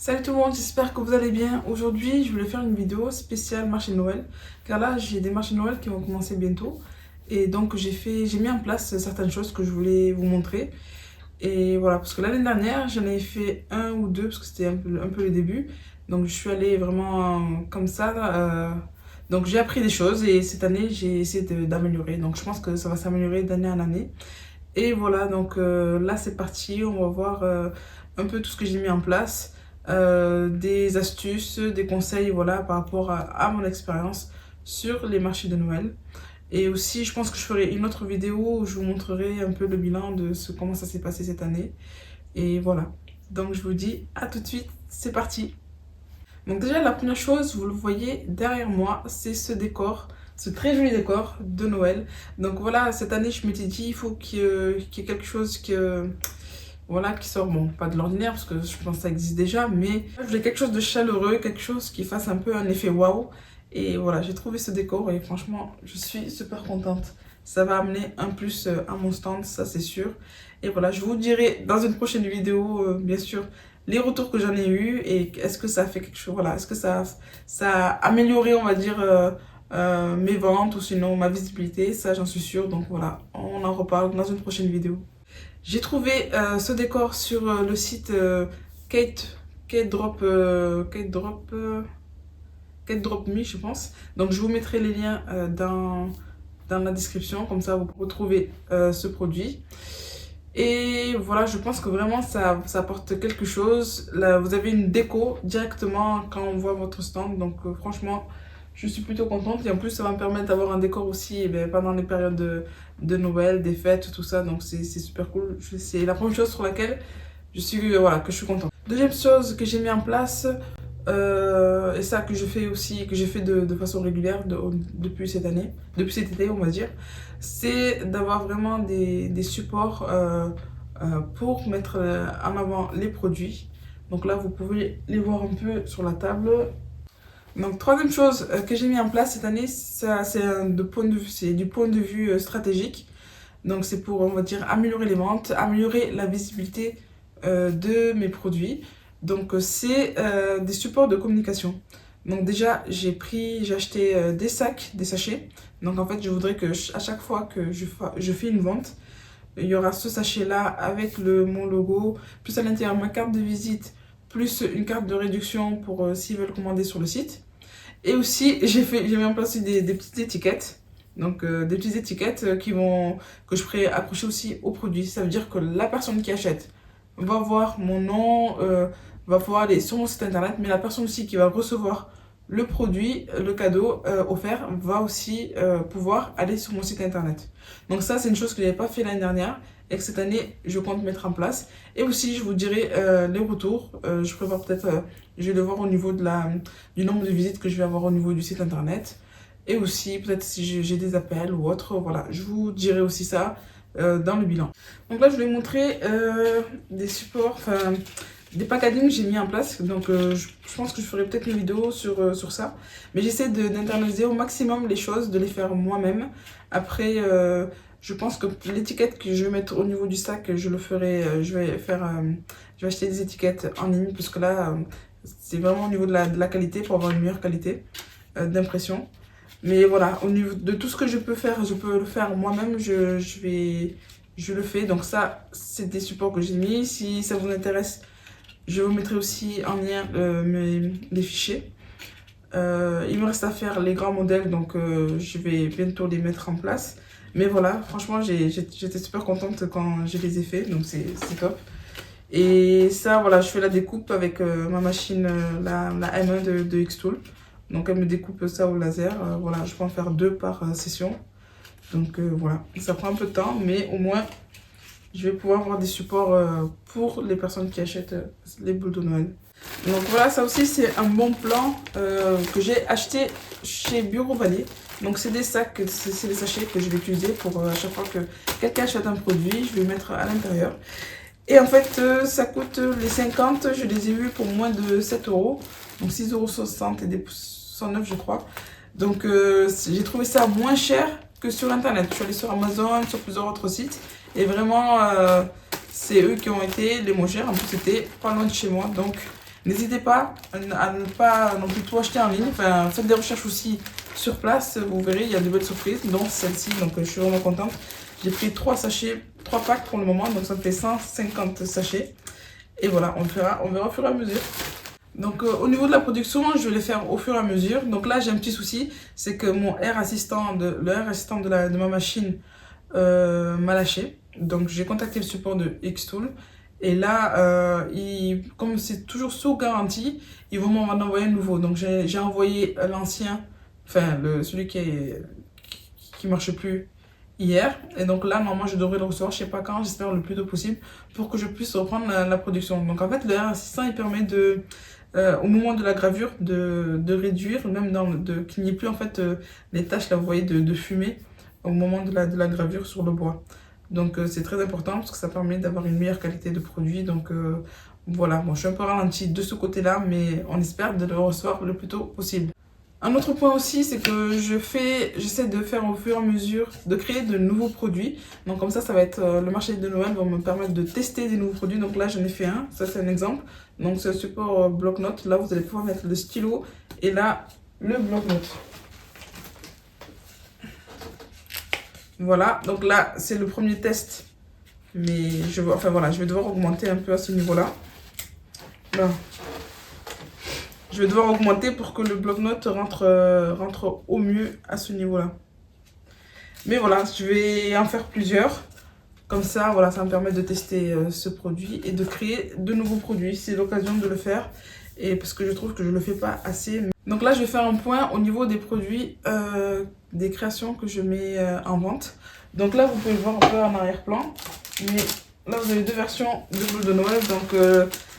Salut tout le monde, j'espère que vous allez bien. Aujourd'hui, je voulais faire une vidéo spéciale marché de Noël, car là, j'ai des marchés de Noël qui vont commencer bientôt. Et donc, j'ai mis en place certaines choses que je voulais vous montrer. Et voilà, parce que l'année dernière, j'en ai fait un ou deux, parce que c'était un peu le début. Donc, je suis allée vraiment comme ça. Donc, j'ai appris des choses et cette année, j'ai essayé d'améliorer. Donc, je pense que ça va s'améliorer d'année en année. Et voilà, donc là c'est parti, on va voir un peu tout ce que j'ai mis en place, des astuces, des conseils, voilà, par rapport à mon expérience sur les marchés de Noël. Et aussi, je pense que je ferai une autre vidéo où je vous montrerai un peu le bilan de comment ça s'est passé cette année. Et voilà, donc je vous dis à tout de suite, c'est parti. Donc déjà, la première chose, vous le voyez derrière moi, c'est ce décor, ce très joli décor de Noël. Donc voilà, cette année, je m'étais dit, il faut qu'il y ait quelque chose voilà, qui sort, bon, pas de l'ordinaire, parce que je pense que ça existe déjà, mais je voulais quelque chose de chaleureux, quelque chose qui fasse un peu un effet waouh. Et voilà, j'ai trouvé ce décor et franchement, je suis super contente. Ça va amener un plus à mon stand, ça c'est sûr. Et voilà, je vous dirai dans une prochaine vidéo, bien sûr, les retours que j'en ai eu et est-ce que ça a fait quelque chose, voilà, est-ce que ça a amélioré, on va dire, mes ventes ou sinon ma visibilité, ça j'en suis sûre. Donc voilà, on en reparle dans une prochaine vidéo. J'ai trouvé ce décor sur le site Kate, Kate Drop, Kate Drop, Kate Drop Me, je pense. Donc je vous mettrai les liens dans la description, comme ça vous pouvez trouver ce produit. Et voilà, je pense que vraiment ça apporte quelque chose. Là, vous avez une déco directement quand on voit votre stand. Donc franchement, je suis plutôt contente. Et en plus, ça va me permettre d'avoir un décor aussi pendant les périodes de Noël, des fêtes, tout ça. Donc c'est super cool. C'est la première chose sur laquelle voilà, que je suis contente. Deuxième chose que j'ai mis en place, et ça que je fais aussi, que j'ai fait de façon régulière depuis cette année, depuis cet été on va dire, c'est d'avoir vraiment des supports pour mettre en avant les produits. Donc là vous pouvez les voir un peu sur la table. Donc troisième chose que j'ai mis en place cette année, c'est du point de vue stratégique. Donc c'est pour, on va dire, améliorer les ventes, améliorer la visibilité de mes produits. Donc c'est des supports de communication. Donc déjà j'ai acheté des sacs, des sachets. Donc en fait je voudrais que à chaque fois que je fais une vente, il y aura ce sachet là avec mon logo, plus à l'intérieur ma carte de visite, plus une carte de réduction pour s'ils veulent commander sur le site. Et aussi j'ai mis en place des petites étiquettes. Donc des petites étiquettes que je pourrais accrocher aussi au produit. Ça veut dire que la personne qui achète va voir mon nom, va pouvoir aller sur mon site internet, mais la personne aussi qui va recevoir le produit, le cadeau offert, va aussi pouvoir aller sur mon site internet. Donc ça, c'est une chose que je n'avais pas fait l'année dernière et que cette année, je compte mettre en place. Et aussi, je vous dirai les retours. Je prévois peut-être, je vais le voir au niveau du nombre de visites que je vais avoir au niveau du site internet. Et aussi, peut-être si j'ai des appels ou autre, voilà, je vous dirai aussi ça dans le bilan. Donc là, je vais vous montrer des supports, enfin, des packaging que j'ai mis en place. Donc je pense que je ferai peut-être une vidéo sur ça. Mais j'essaie d'internaliser au maximum les choses, de les faire moi-même. Après, je pense que l'étiquette que je vais mettre au niveau du sac, je le ferai, je vais acheter des étiquettes en ligne, parce que là, c'est vraiment au niveau de la qualité, pour avoir une meilleure qualité d'impression. Mais voilà, au niveau de tout ce que je peux faire, je peux le faire moi-même, je le fais. Donc ça, c'est des supports que j'ai mis. Si ça vous intéresse, je vous mettrai aussi en lien les fichiers. Il me reste à faire les grands modèles, donc je vais bientôt les mettre en place. Mais voilà, franchement, j'étais super contente quand je les ai faits, donc c'est top. Et ça, voilà, je fais la découpe avec ma machine, la M1 de Xtool. Donc elle me découpe ça au laser. Voilà, je peux en faire 2 par session. Donc voilà, ça prend un peu de temps, mais au moins je vais pouvoir avoir des supports pour les personnes qui achètent les boules de Noël. Donc voilà, ça aussi c'est un bon plan que j'ai acheté chez Bureau Vallée. Donc c'est des sacs, c'est des sachets que je vais utiliser pour à chaque fois que quelqu'un achète un produit, je vais mettre à l'intérieur. Et en fait, ça coûte les 50, je les ai vus pour moins de 7 euros. Donc 6,60 € et des 109 je crois. Donc j'ai trouvé ça moins cher que sur internet. Je suis allée sur Amazon, sur plusieurs autres sites. Et vraiment, c'est eux qui ont été les moins chers. En plus, c'était pas loin de chez moi. Donc N'hésitez pas à ne pas non plus tout acheter en ligne. Enfin, faites des recherches aussi sur place. Vous verrez, il y a de belles surprises, dont celle-ci. Donc, je suis vraiment contente. J'ai pris 3 sachets, 3 packs pour le moment. Donc, ça me fait 150 sachets. Et voilà, on verra au fur et à mesure. Donc, au niveau de la production, je vais les faire au fur et à mesure. Donc là, j'ai un petit souci. C'est que mon le Air Assistant de ma machine m'a lâché. Donc, j'ai contacté le support de Xtool. Et là, comme c'est toujours sous garantie, ils vont m'en envoyer un nouveau. Donc j'ai envoyé l'ancien, enfin celui qui marche plus hier. Et donc là, normalement, je devrais le recevoir, je sais pas quand, j'espère le plus tôt possible, pour que je puisse reprendre la production. Donc en fait, le Air Assistant, il permet de, au moment de la gravure, de réduire, même qu'il n'y ait plus en fait les taches, là, vous voyez, de fumée au moment de la gravure sur le bois. Donc c'est très important parce que ça permet d'avoir une meilleure qualité de produit. Donc voilà, bon, je suis un peu ralenti de ce côté-là, mais on espère de le recevoir le plus tôt possible. Un autre point aussi, c'est que j'essaie de faire au fur et à mesure, de créer de nouveaux produits. Donc comme ça va être, le marché de Noël va me permettre de tester des nouveaux produits. Donc là, j'en ai fait un, ça c'est un exemple. Donc c'est un support bloc-notes. Là, vous allez pouvoir mettre le stylo et là, le bloc-notes. Voilà, donc là, c'est le premier test. Mais je vais devoir augmenter un peu à ce niveau-là. Là. Je vais devoir augmenter pour que le bloc-notes rentre au mieux à ce niveau-là. Mais voilà, je vais en faire plusieurs. Comme ça, voilà, ça me permet de tester ce produit et de créer de nouveaux produits. C'est l'occasion de le faire. Et parce que je trouve que je ne le fais pas assez. Donc là, je vais faire un point au niveau des produits, des créations que je mets en vente. Donc là, vous pouvez le voir un peu en arrière-plan. Mais là, vous avez deux versions de boules de Noël. Donc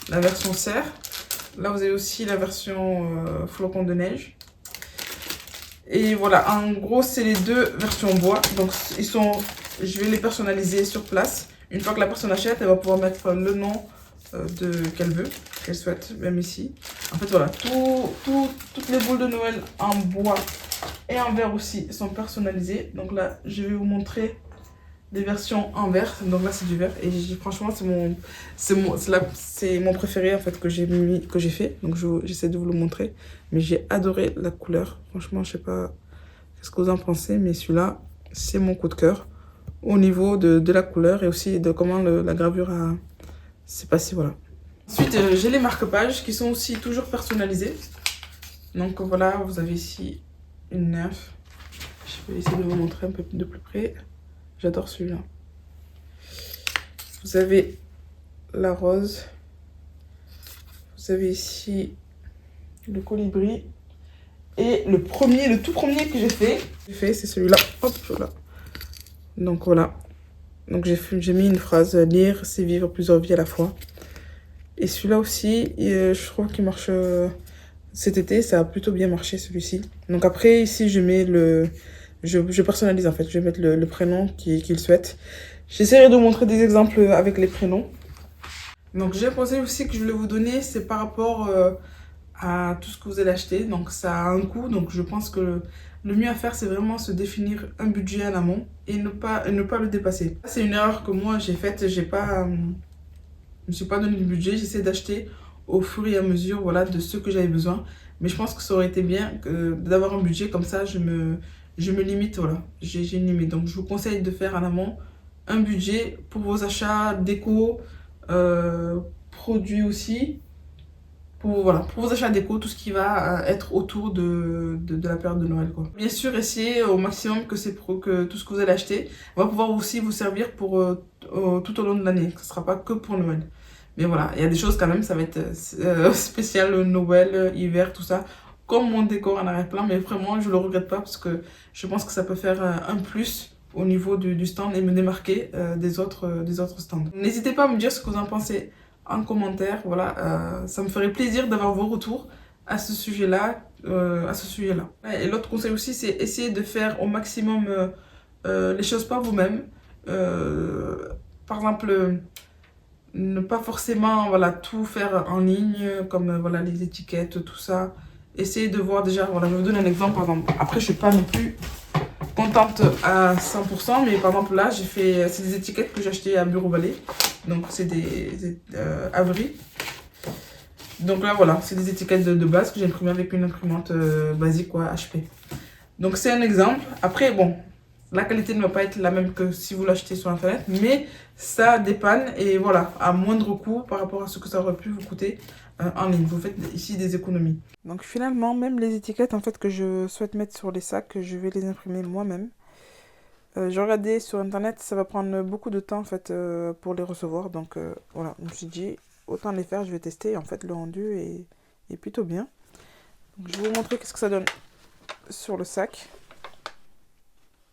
la version serre. Là, vous avez aussi la version flocon de neige. Et voilà, en gros, c'est les deux versions bois. Donc je vais les personnaliser sur place. Une fois que la personne achète, elle va pouvoir mettre le nom qu'elle veut, qu'elle souhaite, même ici. En fait, voilà, toutes les boules de Noël en bois et en verre aussi sont personnalisées. Donc là, je vais vous montrer des versions en verre. Donc là, c'est du verre. Et franchement, c'est mon préféré en fait que j'ai fait. Donc j'essaie de vous le montrer. Mais j'ai adoré la couleur. Franchement, je sais pas ce que vous en pensez, mais celui-là, c'est mon coup de cœur au niveau de la couleur et aussi de comment la gravure s'est passée, voilà. Ensuite, j'ai les marque-pages qui sont aussi toujours personnalisés. Donc voilà, vous avez ici une nymphe. Je vais essayer de vous montrer un peu de plus près. J'adore celui-là. Vous avez la rose. Vous avez ici le colibri. Et le tout premier que j'ai fait, c'est celui-là. Hop, voilà. Donc voilà. Donc j'ai mis une phrase, lire, c'est vivre plusieurs vies à la fois. Et celui-là aussi, je trouve qu'il marche cet été, ça a plutôt bien marché celui-ci. Donc après, ici, je mets je personnalise en fait, je vais mettre le prénom qu'il souhaite. J'essaierai de vous montrer des exemples avec les prénoms. Donc j'ai un conseil aussi que je voulais vous donner, c'est par rapport à tout ce que vous allez acheter. Donc ça a un coût, donc je pense que le mieux à faire, c'est vraiment se définir un budget en amont et ne pas le dépasser. C'est une erreur que moi j'ai faite, je me suis pas donné de budget, j'essaie d'acheter au fur et à mesure, voilà, de ce que j'avais besoin. Mais je pense que ça aurait été bien d'avoir un budget comme ça, je me limite, voilà, j'ai une limite. Donc je vous conseille de faire en amont un budget pour vos achats déco, produits aussi. Pour vos achats déco, tout ce qui va être autour de la période de Noël, quoi. Bien sûr, essayez au maximum que tout ce que vous allez acheter va pouvoir aussi vous servir pour tout au long de l'année. Ce ne sera pas que pour Noël. Mais voilà, il y a des choses quand même, ça va être spécial Noël, hiver, tout ça. Comme mon décor en arrière-plan, mais vraiment, je ne le regrette pas parce que je pense que ça peut faire un plus au niveau du stand et me démarquer des autres stands. N'hésitez pas à me dire ce que vous en pensez en commentaire, voilà, ça me ferait plaisir d'avoir vos retours à ce sujet-là. Et l'autre conseil aussi, c'est essayer de faire au maximum les choses par vous-même. Par exemple, ne pas forcément tout faire en ligne, comme les étiquettes, tout ça. Essayez de voir déjà, je vais vous donner un exemple, par exemple. Après, je ne suis pas non plus contente à 100%, mais par exemple là, c'est des étiquettes que j'ai achetées à Bureau Ballet. Donc c'est des Avery. Donc là, voilà, c'est des étiquettes de base que j'ai imprimées avec une imprimante basique, quoi, HP. Donc c'est un exemple. Après, bon, la qualité ne va pas être la même que si vous l'achetez sur internet, mais ça dépanne et voilà, à moindre coût par rapport à ce que ça aurait pu vous coûter en ligne. Vous faites ici des économies. Donc finalement, même les étiquettes en fait que je souhaite mettre sur les sacs, je vais les imprimer moi-même. J'ai regardé sur internet, ça va prendre beaucoup de temps en fait pour les recevoir. Donc voilà, je me suis dit, autant les faire, je vais tester. En fait, le rendu est plutôt bien. Donc, je vais vous montrer qu'est-ce que ça donne sur le sac.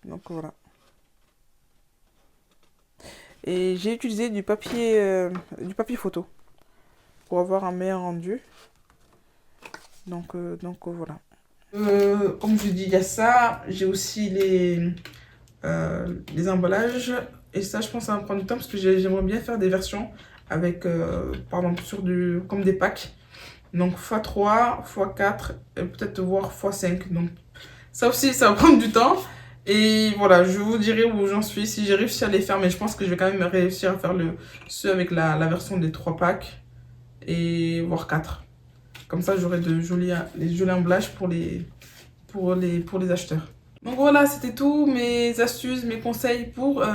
Donc voilà. Et j'ai utilisé du papier photo pour avoir un meilleur rendu. Donc voilà. Comme je vous dis, il y a ça. J'ai aussi les emballages. Et ça, je pense que ça va me prendre du temps parce que j'aimerais bien faire des versions avec, par exemple, comme des packs. Donc x3, x4, et peut-être voir x5. Donc ça aussi, ça va prendre du temps. Et voilà, je vous dirai où j'en suis, si j'ai réussi à les faire. Mais je pense que je vais quand même réussir à faire ceux avec la version des 3 packs. Et voire 4. Comme ça, j'aurai les jolis emblages pour les acheteurs. Donc voilà, c'était tout, mes astuces, mes conseils pour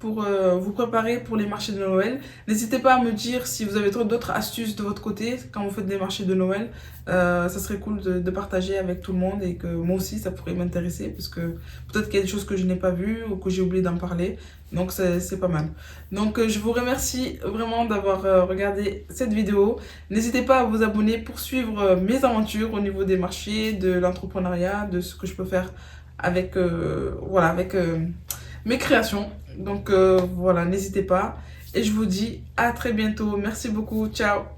vous préparer pour les marchés de Noël. N'hésitez pas à me dire si vous avez d'autres astuces de votre côté quand vous faites des marchés de Noël. Ça serait cool de partager avec tout le monde et que moi aussi ça pourrait m'intéresser parce que peut-être qu'il y a des choses que je n'ai pas vues ou que j'ai oublié d'en parler. Donc c'est pas mal. Donc je vous remercie vraiment d'avoir regardé cette vidéo. N'hésitez pas à vous abonner pour suivre mes aventures au niveau des marchés, de l'entrepreneuriat, de ce que je peux faire avec, voilà, avec mes créations. Donc voilà, n'hésitez pas. Et je vous dis à très bientôt. Merci beaucoup. Ciao.